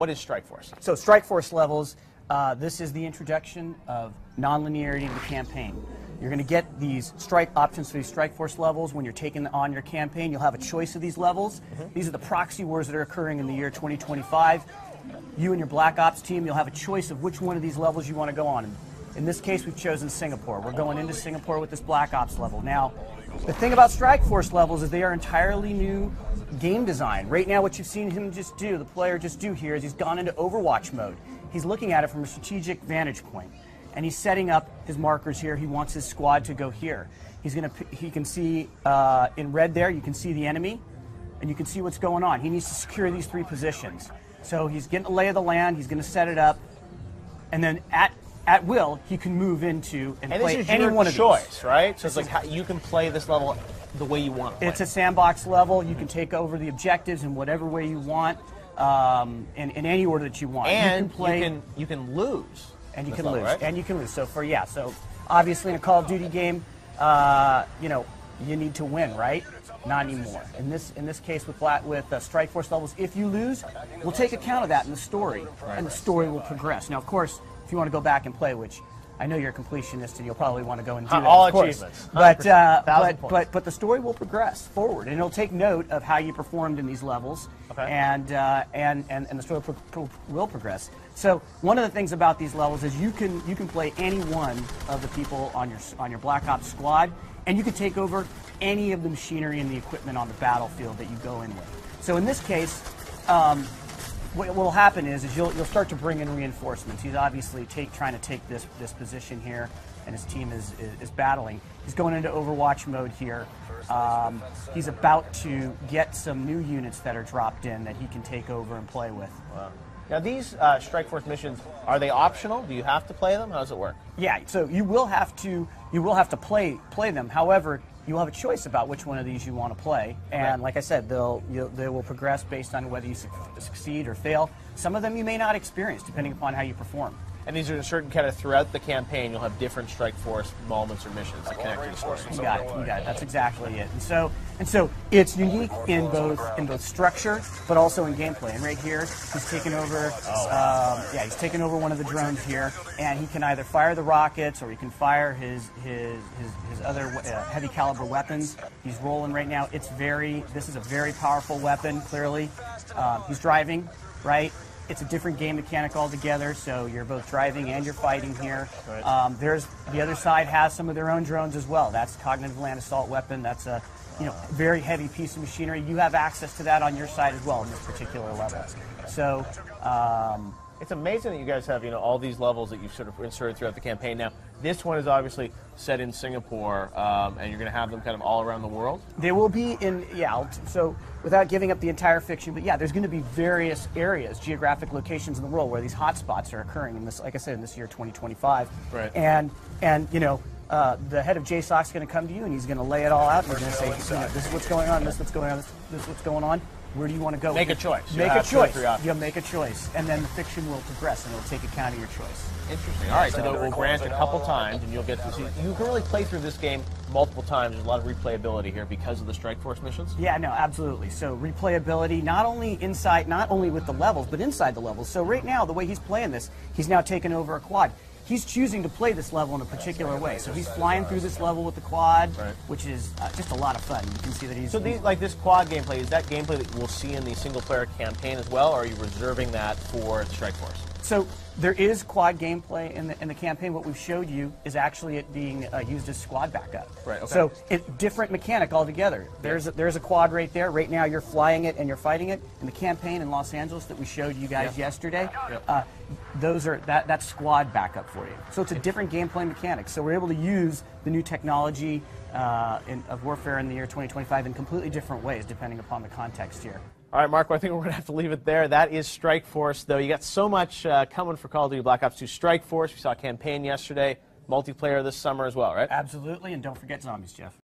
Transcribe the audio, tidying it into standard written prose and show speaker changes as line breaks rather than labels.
What is Strike Force?
So Strike Force levels, this is the introduction of non-linearity to the campaign. You're going to get these strike options for these Strike Force levels when you're taking on your campaign. You'll have a choice of these levels. These are the proxy wars that are occurring in the year 2025. You and your Black Ops team, you'll have a choice of which one of these levels you want to go on. In this case, we've chosen Singapore. We're going into Singapore with this Black Ops level. Now, the thing about Strike Force levels is they are entirely new game design. Right now, what you've seen him just do, the player just do here, is he's gone into Overwatch mode. He's looking at it from a strategic vantage point, and he's setting up his markers here. He wants his squad to go here. He can see in red there, you can see the enemy, and you can see what's going on. He needs to secure these 3 positions. So he's getting a lay of the land, he's going to set it up, and then at will, he can move into and play any one of these.
Choice, right? So it's like how you can play this level the way you want to play.
It's a sandbox level. You can take over the objectives in whatever way you want, in any order that you want.
And
you can play,
you can lose.
And you can
level,
lose.
Right?
And you can lose. So so obviously in a Call of Duty game, you know, you need to win, right? Not anymore. In this case with Strike Force levels, if you lose, we'll take account of that in the story, and the story will progress. Now, of course, if you want to go back and play, which I know you're a completionist and you'll probably want to go and do that,
all
of course.
achievements.
But the story will progress forward, and it'll take note of how you performed in these levels, and the story will progress. So one of the things about these levels is you can play any one of the people on your Black Ops squad, and you can take over any of the machinery and the equipment on the battlefield that you go in with. So in this case, what will happen is you'll start to bring in reinforcements. He's obviously trying to take this position here, and his team is battling. He's going into Overwatch mode here. He's about to get some new units that are dropped in that he can take over and play with.
Wow. Now these Strike Force missions, are they optional? Do you have to play them? How does it work?
Yeah, so you will have to play them. However, you'll have a choice about which one of these you want to play, and like I said, they will progress based on whether you succeed or fail. Some of them you may not experience, depending upon how you perform.
And these are certain kind of throughout the campaign, you'll have different Strike Force moments or missions that connect to the story.
You got it. That's exactly it. And so it's unique in both structure, but also in gameplay. And right here, he's taken over. He's taken over one of the drones here, and he can either fire the rockets or he can fire his other heavy caliber weapons. He's rolling right now. This is a very powerful weapon. Clearly, he's driving, right? It's a different game mechanic altogether, so you're both driving and you're fighting here. Right. The other side has some of their own drones as well. That's cognitive land assault weapon. That's a very heavy piece of machinery. You have access to that on your side as well in this particular level. So
it's amazing that you guys have all these levels that you've sort of inserted throughout the campaign. Now, this one is obviously set in Singapore, and you're going to have them kind of all around the world?
They will be in, so without giving up the entire fiction, but there's going to be various areas, geographic locations in the world where these hotspots are occurring in this, like I said, in this year 2025.
Right.
And the head of JSOC is going to come to you and he's going to lay it all out and he's going to say, this is what's going on, this is what's going on, this is what's going on. Where do you want to go?
Make a choice.
Make a choice. You'll make a choice, and then the fiction will progress, and it'll take account of your choice.
Interesting. All right, so we'll grant a couple times, and you'll get to see. You can really play through this game multiple times. There's a lot of replayability here because of the Strike Force missions.
Yeah, no, absolutely. So replayability, not only with the levels, but inside the levels. So right now, the way he's playing this, he's now taken over a quad. He's choosing to play this level in a particular way. So he's flying through this level with the quad, which is just a lot of fun. You can see that he's...
So this quad gameplay, is that gameplay that we'll see in the single-player campaign as well, or are you reserving that for Strike Force?
So there is quad gameplay in the campaign. What we've showed you is actually it being used as squad backup.
Right. Okay.
So it's different mechanic altogether. There's a quad right there. Right now you're flying it and you're fighting it. In the campaign in Los Angeles that we showed you guys yesterday, that's squad backup for you. So it's a different gameplay mechanic. So we're able to use the new technology of warfare in the year 2025 in completely different ways depending upon the context here.
All right, Marco, I think we're going to have to leave it there. That is Strike Force, though. You got so much coming for Call of Duty Black Ops 2 Strike Force. We saw a campaign yesterday, multiplayer this summer as well, right?
Absolutely, and don't forget zombies, Jeff.